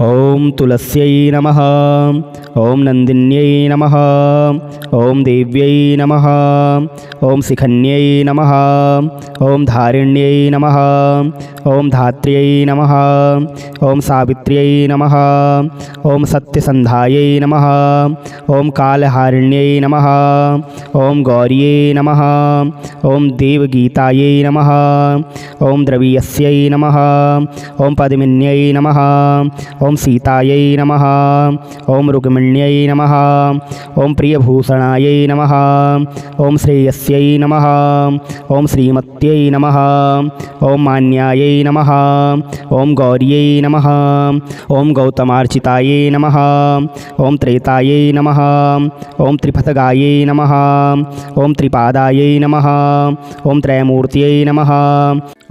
ओम तुलस्यै नमः। ओम नंदिन्यै नमः। ओम देव्यै नमः। ओम शिखन्यै नमः। ओम धारिण्यै नमः। ओम धात्र्यै नमः। ओम सावित्र्यै नमः। ओम सत्यसन्धायै नमः। ओम कालहारिण्यै नमः। ओम गौर्यै नमः। ओम देवगीतायै नमः। ओम द्रवियस्यै नमः। ओम पद्मिन्यै नमः। ओम सीतायै नमः। ओम रुक्मिण्यै नमः। ओम प्रियभूषणायै नमः। ओम श्रेयस्यै नमः। ओम श्रीमत्यै नमः। ओम मान्यायै नमः। ओम गौर्यै नमः। ओम गौतमार्चितायै नमः। ओम त्रेतायै नमः। ओम त्रिपथगायै नमः। ओम त्रिपादायै नमः। ओम त्रयमूर्त्यै नमः।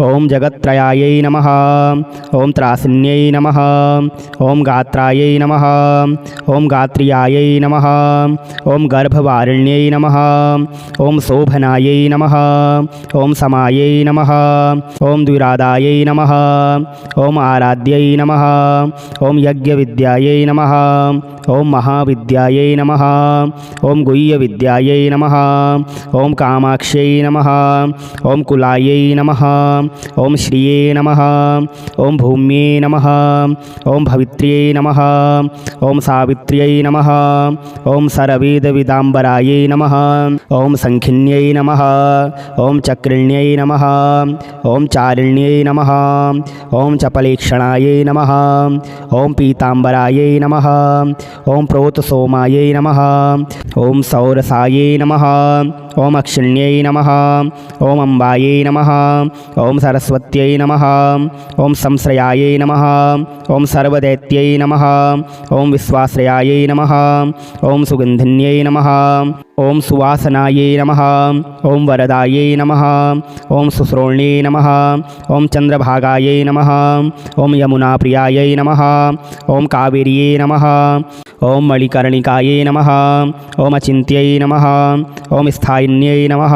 ओम जगत्त्रयायै नमः। ओम त्रासिन्यै नमः। ओम गात्रायै नमः। ओम गात्रियायै नमः। ओम गर्भवारिण्यै नमः। ओम शोभनायै नमः। ओम समायै नमः। ओम द्विरादायै नमः। ओम आराध्यै नमः। ओम यज्ञविद्यायै नमः। ओम महाविद्यायै नमः। ओम गुह्यविद्यायै नमः। ओम कामाक्ष्यै नमः। ओम कुलायै नमः। ओम श्रिये नमः। ओम भूम्ये नमः। ओम भवित्र्यै नमः। ओम सावित्र्यै नमः। ओम सरवेदविदाम्बरायै नमः। ओम संखिन्यै नमः। ओम चक्रिण्यै नमः। ओम चारिण्यै नमः। ओम चपलेक्षणायै नमः। ओम पीताम्बरायै नमः। ओम प्रोतसोमायै नमः। ओम सौरसायै नमः। ओम अक्षिण्यै नमः। ओम अम्बायै नमः। ओम सरस्वत्यै नमः। ओम संश्रयायै नमः। ओम सर्वदैत्यै नमः। ओम विश्वाश्रयायै नमः। ओम सुगन्धिन्यै नमः। ओम सुवासनायै नमः। ओम वरदायै नमः। ओम सुश्रोण्यै नमः। ओम चन्द्रभागायै नमः। ओम यमुनाप्रियायै नमः। ओम कावेर्यै नमः। ओम मणिकर्णिकायै नमः। ओम अचिन्त्यै नमः। ओम स्थायिन्यै नमः।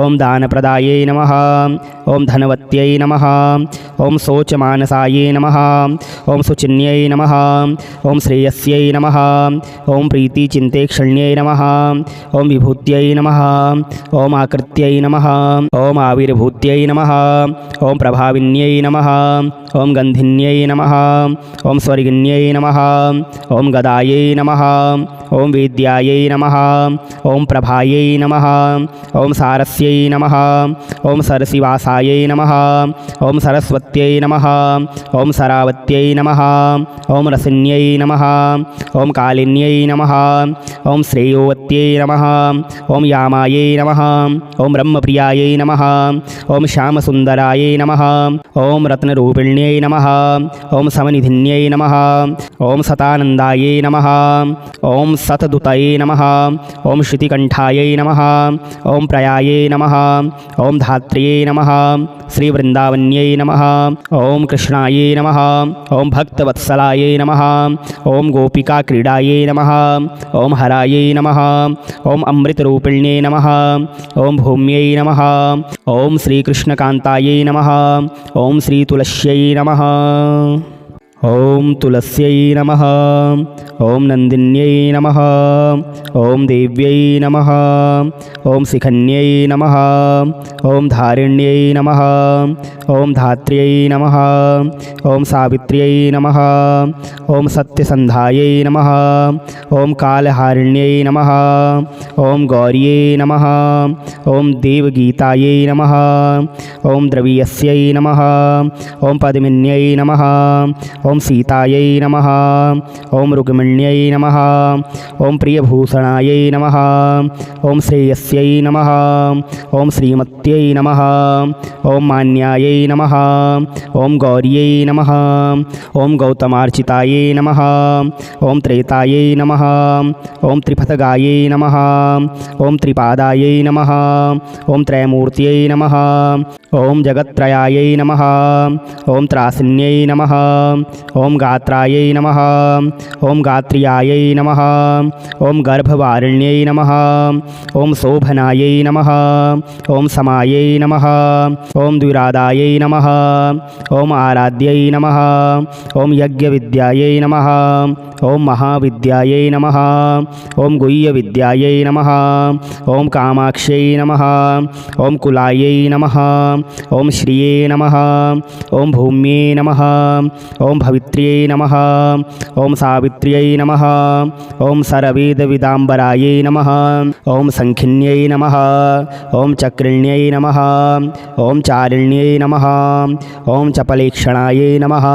ओम दानप्रदायै नमः। ओम धनवत्यै नमः। ओम शोचमानसायै नमः। ओम सुचिन्यै नमः। ओम श्रेयस्यै नमः। ओम प्रीतिचिन्तेक्षण्यै नमः। ओम विभूत्यै नमः। ओम आकृत्यै नमः। ओम आविर्भूत्यै नमः। ओम प्रभाविन्यै नमः। ओम गन्धिन्यै नमः। ओम स्वर्गिन्यै नमः। ओम गदायै नमः। ओम वेद्यायै नमः। ओम प्रभायै नमः। ओम सारस्यै नमः। ओम सरसिवासायै नमः। ओम सरस्वत्यै नमः। ओम सरावत्यै नमः। ओम रसिन्यै नमः। ओम कालिन्यै नमः। ओम श्रेयोवत्यै नमः। ओम यामायै नमः। ओम ब्रह्मप्रियायै नमः। ओम श्यामसुन्दरायै नमः। ओम रत्नरूपिण्यै नमः। ओम समनिधिन्यै नमः। ओम सतानन्दायै नमः। ओम सतदुतये नमः। ओम श्रुतिकण्ठायै नमः। ओम प्रयायै नमः। ओम धात्र्यै नमः। श्रीवृन्दावन्यै नमः। ओम कृष्णायै नमः। ओम भक्तवत्सलायै नमः। ओम गोपिकाक्रीडायै नमः। ओम हरायै नमः। ओम अमृतरूपिण्यै नमः। ओम भूम्यै नमः। ओम श्रीकृष्णकान्तायै नमः। ओम श्रीतुलस्यै नमः। ओम तुलस्यै नमः। ओम नंदिन्यै नमः। ओम देव्यै नमः। ओम शिखन्यै नमः। ओम धारिण्यै नमः। ओम धात्र्यै नमः। ओम सावित्र्यै नमः। ओम सत्यसन्धायै नमः। ओम कालहारिण्यै नमः। ओम गौर्यै नमः। ओम देवगीतायै नमः। ओम द्रवियस्यै नमः। ओम पद्मिन्यै नमः। ओम सीतायै नमः। ओम रुक्मिण्यै नमः। ओम प्रियभूषणायै नमः। ओम श्रेयस्यै नमः। ओम श्रीमत्यै नमः। ओम मान्यायै नमः। ओम गौर्यै नमः। ओम गौतमार्चितायै नमः। ओम त्रेतायै नमः। ओम त्रिपथगायै नमः। ओम त्रिपादायै नमः। ओम त्रयमूर्त्यै नमः। ओम जगत्त्रयायै नमः। ओम त्रासिन्यै नमः। ॐ गात्रायै नमः ॐ गात्र्यायै नमः ॐ गर्भवारिण्यै नमः ॐ शोभनायै नमः ॐ समायै नमः ॐ द्विरादायै नमः ॐ आराध्यै नमः ॐ यज्ञविद्यायै नमः ॐ महाविद्यायै नमः ॐ गुह्यविद्यायै नमः ॐ कामाक्ष्यै नमः ॐ कुलायै नमः ॐ श्रिये नमः ॐ भूम्यै नमः ॐ भवित्र्यै नमः ॐ सावित्र्यै नमः ॐ सरवेदविदाम्बरायै नमः ॐ संखिन्यै नमः ॐ चक्रिण्यै नमः ॐ चारिण्यै नमः ॐ चपलेक्षणायै नमः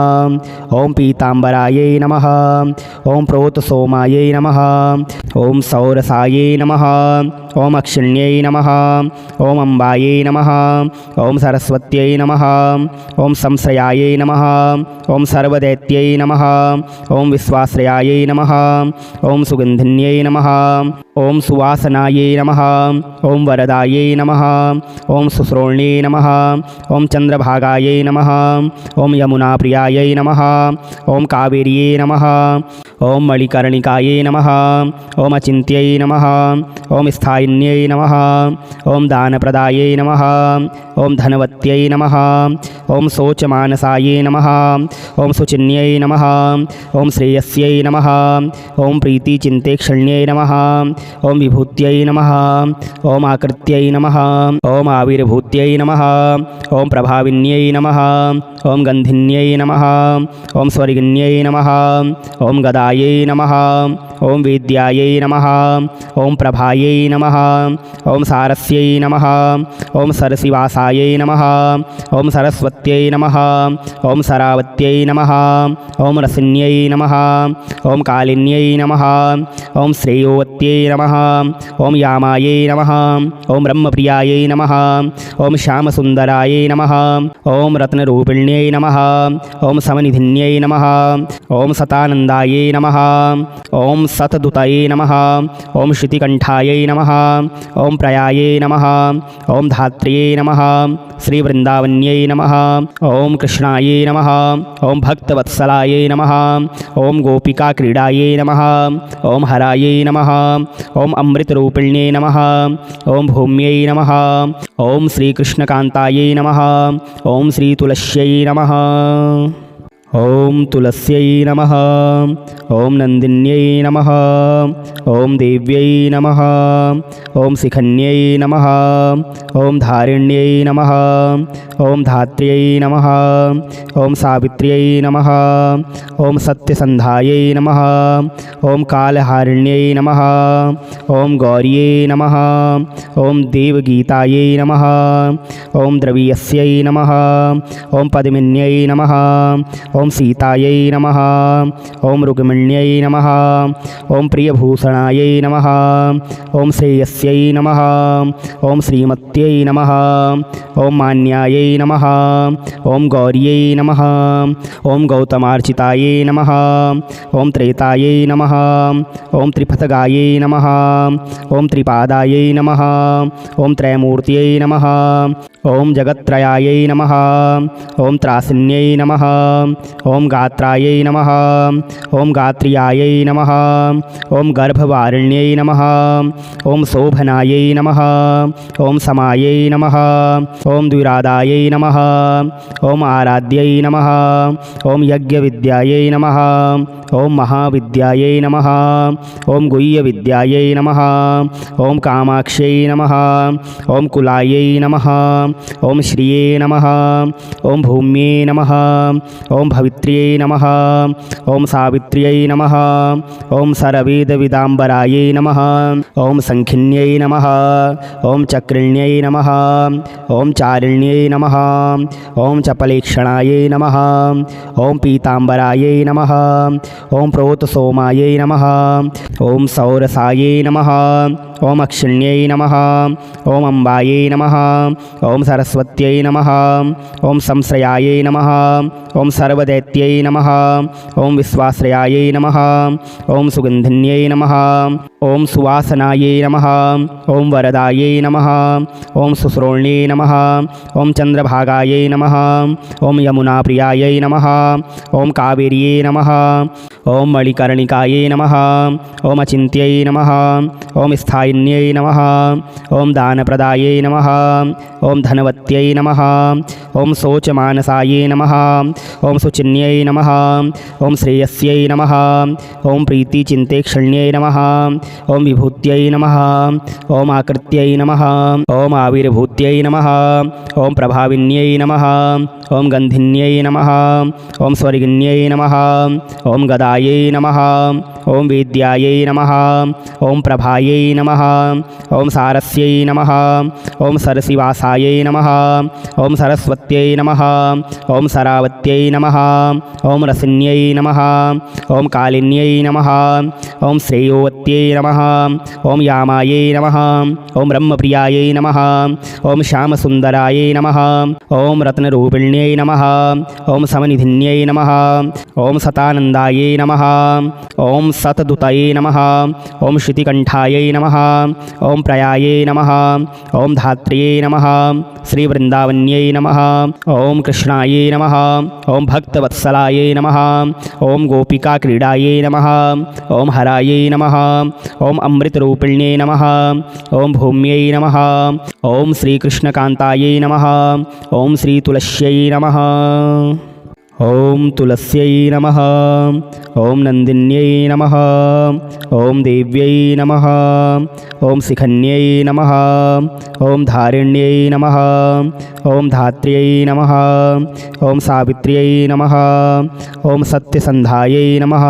ॐ पीताम्बरायै नमः ॐ प्रोतसोमायै नमः ॐ सौरसायै नमः ॐ अक्षिण्यै नमः ॐ अम्बायै नमः ॐ सरस्वत्यै नमः ॐ संश्रयायै नमः ॐ सर्वदैत्यै नमः ॐ विश्वाश्रयायै नमः ॐ सुगन्धिन्यै नमः ॐ सुवासनायै नमः ॐ वरदायै नमः ॐ सुश्रोण्यै नमः ॐ चन्द्रभागायै नमः ॐ यमुनाप्रियायै नमः ॐ कावेर्यै नमः ॐ मणिकर्णिकायै नमः ॐ अचिन्त्यै नमः ॐ स्थायिन्यै नमः ॐ दानप्रदायै नमः ॐ धनवत्यै नमः ॐ शोचमानसायै नमः ॐ सुचिन्यै नमः ॐ श्रेयस्यै नमः ॐ प्रीतिचिन्तेक्षण्यै नमः ॐ विभूत्यै नमः ॐ आकृत्यै नमः ॐ आविर्भूत्यै नमः ॐ प्रभाविन्यै नमः ॐ गन्धिन्यै नमः ॐ स्वर्गिन्यै नमः ॐ गदायै नमः ॐ वेद्यायै नमः ॐ प्रभायै नमः ॐ सारस्यै नमः ॐ सरसिवासायै नमः ॐ सरस्वत्यै नमः ॐ सरावत्यै नमः ॐ रसिन्यै नमः ॐ कालिन्यै नमः ॐ श्रेयोवत्यै नमः ॐ यामायै नमः ॐ ब्रह्मप्रियायै नमः ॐ श्यामसुन्दरायै नमः ॐ रत्नरूपिण्यै नमः ॐ समनिधिन्यै नमः ॐ सतानन्दायै नमः ॐ सतदुतायै नमः ॐ श्रुतिकण्ठायै नमः ॐ प्रयायै नमः ॐ धात्र्यै नमः श्रीवृन्दावन्यै नमः ॐ कृष्णायै नमः ॐ भक्तवत्सलायै नमः ॐ गोपिकाक्रीडायै नमः ॐ हरायै नमः ॐ अमृतरूपिण्यै नमः ॐ भूम्यै नमः ॐ श्रीकृष्णकान्तायै नमः ॐ श्रीतुलस्यै नमः ॐ तुलस्यै नमः ॐ नन्दिन्यै नमः ॐ देव्यै नमः ॐ शिखन्यै नमः ॐ धारिण्यै नमः ॐ धात्र्यै नमः ॐ सावित्र्यै नमः ॐ सत्यसन्धायै नमः ॐ कालहारिण्यै नमः ॐ गौर्यै नमः ॐ देवगीतायै नमः ॐ द्रवीयस्यै नमः ॐ पद्मिन्यै नमः ॐ सीतायै नमः ॐ रुक्मिण्यै नमः ॐ प्रियभूषणायै नमः ॐ श्रेयस्यै नमः ॐ श्रीमत्यै नमः ॐ मान्यायै नमः ॐ गौर्यै नमः ॐ गौतमार्चितायै नमः ॐ त्रेतायै नमः ॐ त्रिपथगायै नमः ॐ त्रिपादायै नमः ॐ त्रयमूर्त्यै नमः ॐ जगत्त्रयायै नमः ॐ त्रासिन्यै नमः ॐ गात्रायै नमः ॐ गात्र्यायै नमः ॐ गर्भवारिण्यै नमः ॐ शोभनायै नमः ॐ समायै नमः ॐ द्विरादायै नमः ॐ आराध्यै नमः ॐ यज्ञविद्यायै नमः ॐ महाविद्यायै नमः ॐ गुह्यविद्यायै नमः ॐ कामाक्ष्यै नमः ॐ कुलायै नमः ॐ श्रिये नमः ॐ भूम्यै नमः ॐ भवित्र्यै नमः ॐ सावित्र्यै नमः ॐ सरवेदविदाम्बरायै नमः ॐ संखिन्यै नमः ॐ चक्रिण्यै नमः ॐ चारिण्यै नमः ॐ चपलेक्षणायै नमः ॐ पीताम्बरायै नमः ॐ प्रोतसोमायै नमः ॐ सौरसायै नमः ॐ अक्षिण्यै नमः ॐ अम्बायै नमः ॐ सरस्वत्यै नमः ॐ संश्रयायै नमः ॐ सर्वदैत्यै नमः ॐ विश्वाश्रयायै नमः ॐ सुगन्धिन्यै नमः ॐ सुवासनायै नमः ॐ वरदायै नमः ॐ सुश्रोण्यै नमः ॐ चन्द्रभागायै नमः ॐ यमुनाप्रियायै नमः ॐ कावेर्यै नमः ॐ मणिकर्णिकायै नमः ॐ अचिन्त्यै नमः ॐ स्थायिन्यै नमः ॐ दानप्रदायै नमः ॐ धनवत्यै नमः ॐ शोचमानसायै नमः ॐ सुचिन्यै नमः ॐ श्रेयस्यै नमः ॐ प्रीतिचिन्तेक्षण्यै नमः ॐ विभूत्यै नमः ॐ आकृत्यै नमः ॐ आविर्भूत्यै नमः ॐ प्रभाविन्यै नमः ॐ गन्धिन्यै नमः ॐ स्वर्गिन्यै नमः ॐ गदायै नमः ॐ वेद्यायै नमः ॐ प्रभायै नमः ॐ सारस्यै नमः ॐ सरसिवासायै नमः ॐ सरस्वत्यै नमः ॐ सरावत्यै नमः ॐ रसिन्यै नमः ॐ कालिन्यै नमः ॐ श्रेयोवत्यै नमः ॐ यामायै नमः ॐ ब्रह्मप्रियायै नमः ॐ श्यामसुन्दरायै नमः ॐ रत्नरूपिण्यै नमः ॐ समनिधिन्यै नमः ॐ सतानन्दायै नमः ॐ सतदुतये नमः ॐ श्रुतिकण्ठायै नमः ॐ प्रयायै नमः ॐ धात्र्यै नमः श्रीवृन्दावन्यै नमः ॐ कृष्णायै नमः ॐ भक्तवत्सलायै नमः ॐ गोपिकाक्रीडायै नमः ॐ हरायै नमः ॐ अमृतरूपिण्यै नमः ॐ भूम्यै नमः ॐ श्रीकृष्णकान्तायै नमः ॐ श्रीतुलस्यै नमः ॐ तुलस्यै नमः ॐ नन्दिन्यै नमः ॐ देव्यै नमः ॐ शिखन्यै नमः ॐ धारिण्यै नमः ॐ धात्र्यै नमः ॐ सावित्र्यै नमः ॐ सत्यसन्धायै नमः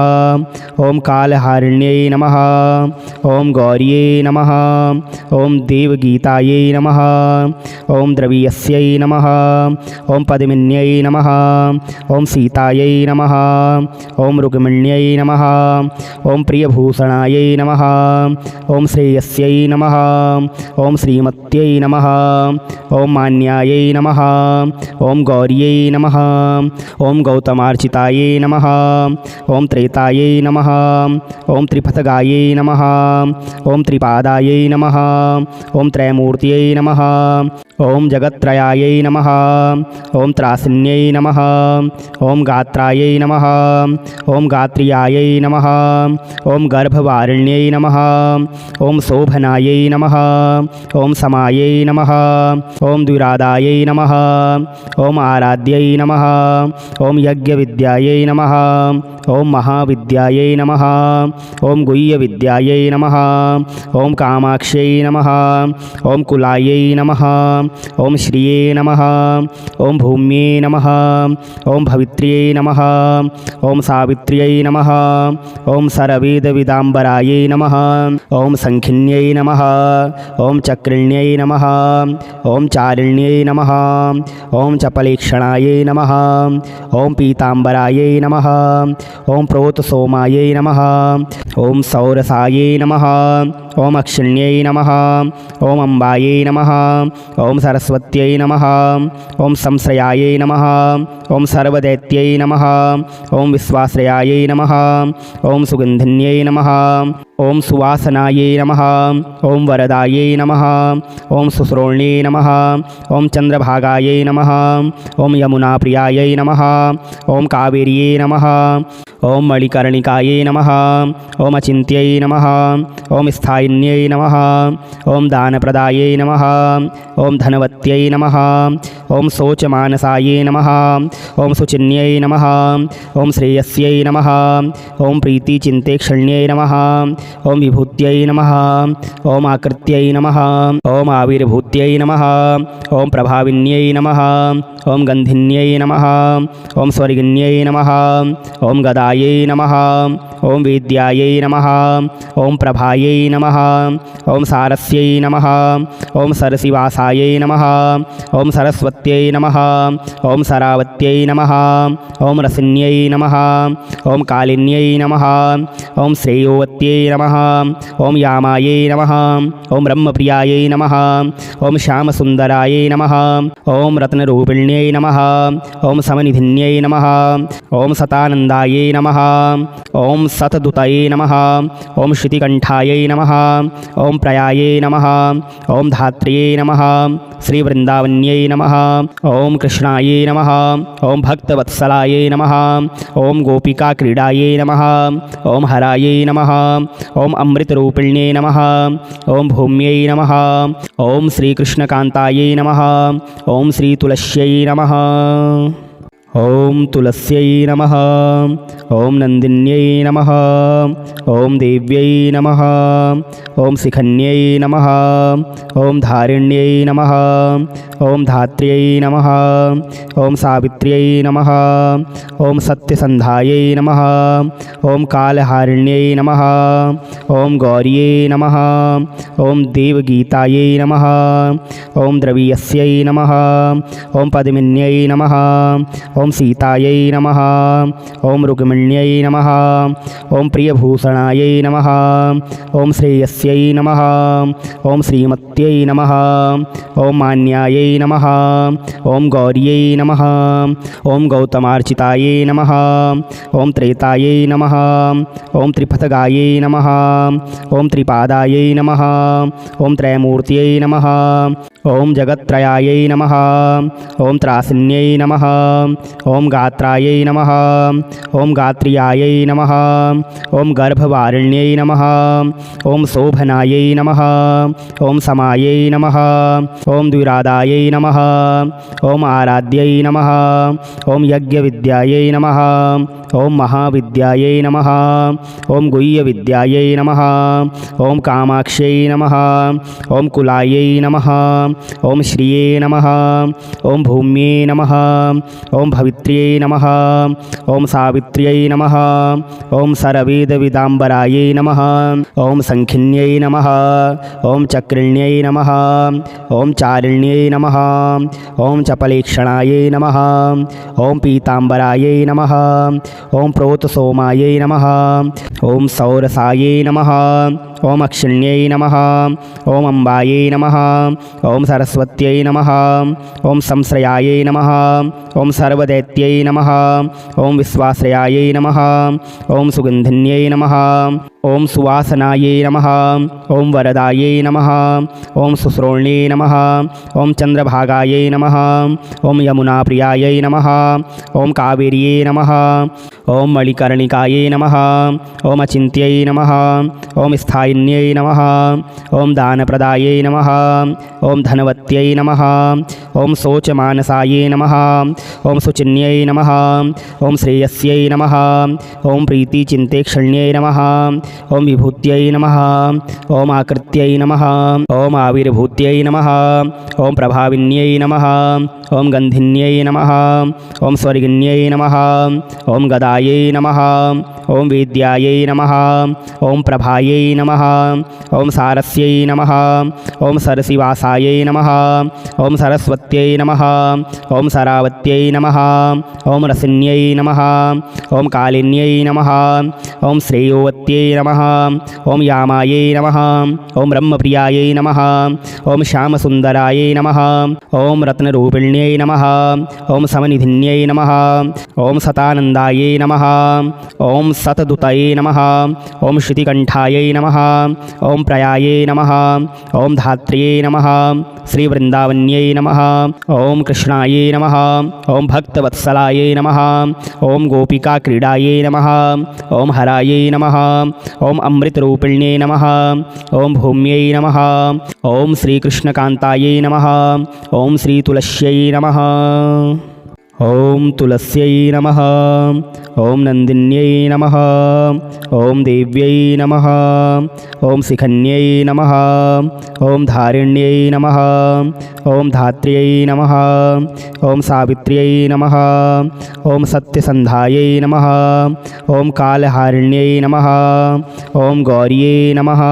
ॐ कालहारिण्यै नमः ॐ गौर्यै नमः ॐ देवगीतायै नमः ॐ द्रवीयस्यै नमः ॐ पद्मिन्यै नमः ॐ सीतायै नमः ॐ रुक्मिण्यै नमः ॐ प्रियभूषणायै नमः ॐ श्रेयस्यै नमः ॐ श्रीमत्यै नमः ॐ मान्यायै नमः ॐ गौर्यै नमः ॐ गौतमार्चितायै नमः ॐ त्रेतायै नमः ॐ त्रिपथगायै नमः ॐ त्रिपादायै नमः ॐ त्रयमूर्त्यै नमः ॐ जगत्त्रयायै नमः ॐ त्रासिन्यै नमः ॐ गात्रायै नमः ॐ गात्र्यायै नमः ॐ गर्भवारिण्यै नमः ॐ शोभनायै नमः ॐ समायै नमः ॐ द्विरादायै नमः ॐ आराध्यै नमः ॐ यज्ञविद्यायै नमः ॐ महाविद्यायै नमः ॐ गुह्यविद्यायै नमः ॐ कामाक्ष्यै नमः ॐ कुलायै नमः ॐ श्रिये नमः ॐ भूम्यै नमः ॐ भवित्र्यै नमः ॐ सावित्र्यै नमः ॐ सरवेदविदाम्बरायै नमः ॐ सङ्खिन्यै नमः ॐ चक्रिण्यै नमः ॐ चारिण्यै नमः ॐ चपलेक्षणायै नमः ॐ पीताम्बरायै नमः ॐ प्रोतसोमायै नमः ॐ सौरसायै नमः ॐ अक्षिण्यै नमः ॐ अम्बायै नमः ॐ सरस्वत्यै नमः ॐ संश्रयायै नमः ॐ सर्वदैत्यै नमः ॐ विश्वाश्रयायै नमः ॐ सुगन्धिन्यै नमः ॐ सुवासनायै नमः ॐ वरदायै नमः ॐ सुश्रोण्यै नमः ॐ चन्द्रभागायै नमः ॐ यमुनाप्रियायै नमः ॐ कावेर्यै नमः ॐ मणिकर्णिकायै नमः ॐ अचिन्त्यै नमः ॐ स्थायिन्यै नमः ॐ दानप्रदायै नमः ॐ धनवत्यै नमः ॐ शोचमानसायै नमः ॐ सुचिन्यै नमः ॐ श्रेयस्यै नमः ॐ प्रीतिचिन्तेक्षण्यै नमः ॐ विभूत्यै नमः ॐ आकृत्यै नमः ॐ आविर्भूत्यै नमः ॐ प्रभाविन्यै नमः ओम गंधिन्यै नमः ओम स्वर्गिन्यै नमः ओम गदायै नमः ओम वेद्यायै नमः ओम प्रभायै नमः ओम सारस्यै नमः ओम सरसिवासायै नमः ओम सरस्वत्यै नमः ओम सरावत्यै नमः ओम रसिन्यै नमः ओम कालिन्यै नमः ओम श्रेयोवत्यै नमः ओम यामायै नमः ओम ब्रह्मप्रियायै नमः ओम श्यामसुन्दरायै नमः ओम रत्नरूपिण्यै नमः ओम समनिधिन्यै नमः ओम सतानन्दायै नमः ओम सतदुतये नमः ओम श्रुतिकण्ठायै नमः ओम प्रयायै नमः ओम धात्र्यै नमः श्रीवृन्दावन्यै नमः ओम कृष्णायै नमः ओम भक्तवत्सलायै नमः ओम गोपिकाक्रीडायै नमः ओम हरायै नमः ओम अमृतरूपिण्यै नमः ओम भूम्यै नमः ओम श्रीकृष्णकान्तायै नमः ओम श्रीतुलस्यै नमः ओम तुलस्यै नमः ओम नन्दिन्यै नमः ओम देव्यै नमः ओम शिखन्यै नमः ओम धारिण्यै नमः ओम धात्र्यै नमः ओम सावित्र्यै नमः ओम सत्यसन्धायै नमः ओम कालहारिण्यै नमः ओम गौर्यै नमः ओम देवगीतायै नमः ओम द्रवियस्यै नमः ओम पद्मिन्यै नमः ओम सीतायै नमः ओम रुक्मिण्यै नमः ओम प्रियभूषणायै नमः ओम श्रेयस्यै नमः ओम श्रीमत्यै नमः ओम मान्यायै नमः ओम गौर्यै नमः ओम गौतमार्चितायै नमः ओम त्रेतायै नमः ओम त्रिपथगायै नमः ओम त्रिपादायै नमः ओम त्रयमूर्त्यै नमः ओम जगत्त्रयायै नमः ओम त्रासिन्यै नमः ओम गात्रायै नमः ओम गात्रियायै नमः ओम गर्भवारिण्यै नमः ओम शोभनायै नमः ओम समायै नमः ओम द्विरादायै नमः ओम आराध्यै नमः ओम यज्ञविद्यायै नमः ओम महाविद्यायै नमः ओम गुह्यविद्यायै नमः ओम कामाक्ष्यै नमः ओम कुलायै नमः ओम श्रिये नमः ओम भूम्ये नमः ओम भवित्र्यै नमः ओम सावित्र्यै नमः ओम सरवेदविदाम्बरायै नमः ओम संखिन्यै नमः ओम चक्रिण्यै नमः ओम चारिण्यै नमः ओम चपलेक्षणायै नमः ओम पीताम्बरायै नमः ओम प्रोतसोमायै नमः ओम सौरसायै नमः ओम अक्षिण्यै नमः ओम अम्बायै नमः ओम सरस्वत्यै नमः ओम संश्रयायै नमः ओम सर्वदैत्यै नमः ओम विश्वाश्रयायै नमः ओम सुगन्धिन्यै नमः ओम सुवासनायै नमः ओम वरदायै नमः ओम सुश्रोण्यै नमः ओम चन्द्रभागायै नमः ओम यमुनाप्रियायै नमः ओम कावेर्यै नमः ओम मणिकर्णिकायै नमः ओम अचिन्त्यै नमः ओम स्थायिन्यै नमः ओम दानप्रदायै नमः ओम धनवत्यै नमः ओम शोचमानसायै नमः ओम सुचिन्यै नमः ओम श्रेयस्यै नमः ओम प्रीतिचिन्तेक्षण्यै नमः ओम विभूत्यै नमः ओम आकृत्यै नमः ओम आविर्भूत्यै नमः ओम प्रभाविन्यै नमः ओम गन्धिन्यै नमः ओम स्वर्गिन्यै नमः ओम गदायै नमः ओम वेद्यायै नमः ओम प्रभायै नमः ओम सारस्यै नमः ओम सरसिवासायै नमः ओम सरस्वत्यै नमः ओम सरावत्यै नमः ओम रसिन्यै नमः ओम कालिन्यै नमः ओम श्रेयोवत्यै नमः ओम यामायै नमः ओम ब्रह्मप्रियायै नमः ओम श्यामसुन्दरायै नमः ओम रत्नरूपिण्यै नमः ओम समनिधिन्यै नमः ओम सतानन्दायै नमः ओम सतदुतये नमः ओम श्रुतिकण्ठायै नमः ओम प्रयायै नमः ओम धात्र्यै नमः श्रीवृन्दावन्यै नमः ओम कृष्णायै नमः ओम भक्तवत्सलायै नमः ओम गोपिकाक्रीडायै नमः ओम हरायै नमः ओम अमृतरूपिण्यै नमः ओम भूम्यै नमः ओम श्रीकृष्णकान्तायै नमः ओम श्रीतुलस्यै नमः ओम तुलस्यै नमः ॐ नन्दिन्यै नमः। ॐ देव्यै नमः। ॐ शिखन्यै नमः। ॐ धारिण्यै नमः। ॐ धात्र्यै नमः। ॐ सावित्र्यै नमः। ॐ सत्यसन्धायै नमः। ॐ कालहारिण्यै नमः। ॐ गौर्यै नमः।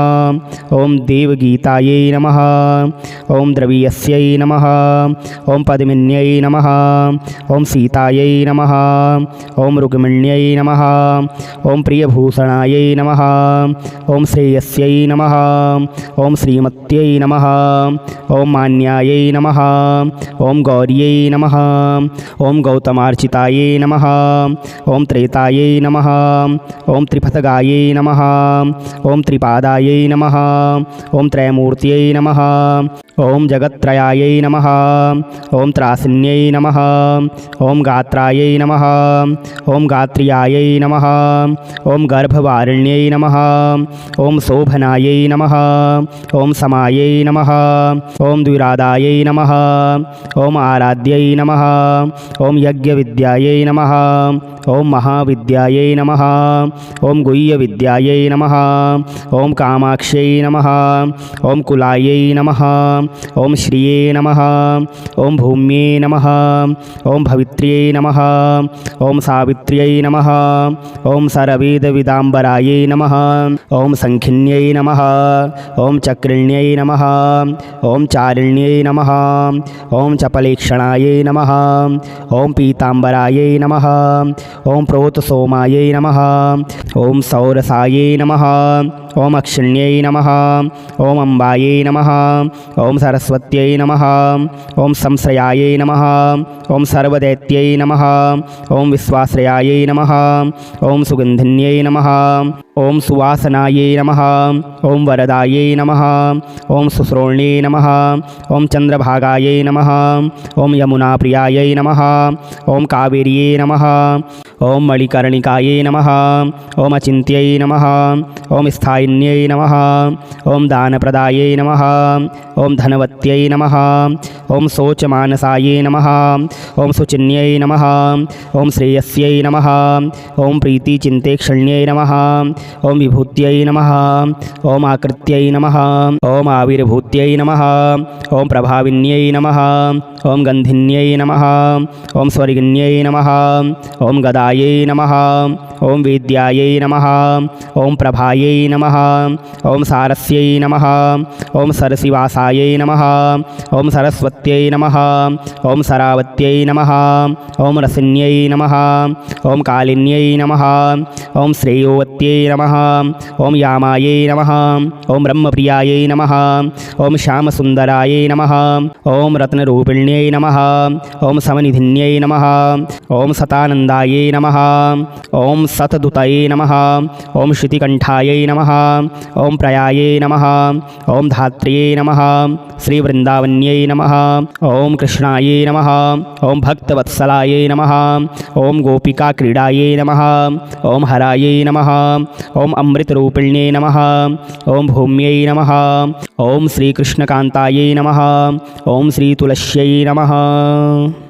ॐ देवगीतायै नमः। ॐ द्रवियस्यै नमः। ॐ पद्मिन्यै नमः। ॐ सीतायै नमः। ॐ रुक्मिण्यै नमः। ॐ प्रियभूषणायै नमः। ॐ श्रेयस्यै नमः। ॐ श्रीमत्यै नमः। ॐ मान्यायै नमः। ॐ गौर्यै नमः। ॐ गौतमार्चितायै नमः। ॐ त्रेतायै नमः। ॐ त्रिपथगायै नमः। ॐ त्रिपादायै नमः। ॐ त्रयमूर्त्यै नमः। ॐ जगत्त्रयायै नमः। ॐ त्रासिन्यै नमः। ॐ गात्रायै नमः। ॐ गात्र्यायै नमः। ॐ गर्भवारिण्यै नमः। ॐ शोभनायै नमः। ॐ समायै नमः। ॐ द्विरादायै नमः। ॐ आराध्यै नमः। ॐ यज्ञविद्यायै नमः। ॐ महाविद्यायै नमः। ॐ गुह्यविद्यायै नमः। ॐ कामाक्ष्यै नमः। ॐ कुलायै नमः। ॐ श्रिये नमः। ॐ भूम्यै नमः। ॐ भवित्र्यै नमः। ॐ सावित्र्यै नमः। ॐ सरवेदविदाम्बरायै नमः। ॐ सङ्खिन्यै नमः। ॐ चक्रिण्यै नमः। ॐ चारिण्यै नमः। ॐ चपलेक्षणायै नमः। ॐ पीताम्बरायै नमः। ॐ प्रोतसोमायै नमः। ॐ सौरसायै नमः। ॐ अक्षिण्यै नमः। ॐ अम्बायै नमः। ॐ सरस्वत्यै नमः। ॐ संश्रयायै नमः। ॐ सर्वदैत्यै नमः। ॐ विश्वाश्रयायै नमः। ॐ सुगन्धिन्यै नमः। ॐ सुवासनायै नमः। ॐ वरदायै नमः। ॐ सुश्रोण्यै नमः। ॐ चन्द्रभागायै नमः। ॐ यमुनाप्रियायै नमः। ॐ कावेर्यै नमः। ॐ मणिकर्णिकायै नमः। ॐ अचिन्त्यै नमः। ॐ स्थायिन्यै नमः। ॐ दानप्रदायै नमः। ॐ धनवत्यै नमः। ॐ शोचमानसायै नमः। ॐ सुचिन्यै नमः। ॐ श्रेयस्यै नमः। ॐ प्रीतिचिन्तेक्षण्यै नमः। ॐ विभूत्यै नमः। ॐ आकृत्यै नमः। ॐ आविर्भूत्यै नमः। ॐ प्रभाविन्यै नमः। ॐ गन्धिन्यै नमः। ॐ स्वर्गिन्यै नमः। ॐ गदायै नमः। ॐ वेद्यायै नमः। ॐ प्रभायै नमः। ॐ सारस्यै नमः। ॐ सरसिवासायै नमः। ॐ सरस्वत्यै नमः। ॐ सरावत्यै नमः। ॐ रसिन्यै नमः। ॐ कालिन्यै नमः। ॐ श्रेयोवत्यै नमः। ॐ यामायै नमः। ॐ ब्रह्मप्रियायै नमः। ॐ श्यामसुन्दरायै नमः। ॐ रत्नरूपिण्यै नमः। ॐ समनिधिन्यै नमः। ॐ सतानन्दायै नमः। ॐ सतदुतये नमः। ॐ श्रुतिकण्ठायै नमः। ॐ प्रयायै नमः। ॐ धात्र्यै नमः। श्रीवृन्दावन्यै नमः। ॐ कृष्णायै नमः। ॐ भक्तवत्सलायै नमः। ॐ गोपिकाक्रीडायै नमः। ॐ हरायै नमः। ॐ अमृतरूपिण्यै नमः। ॐ भूम्यै नमः। ॐ श्रीकृष्णकान्तायै नमः। ॐ श्रीतुलस्यै नमः।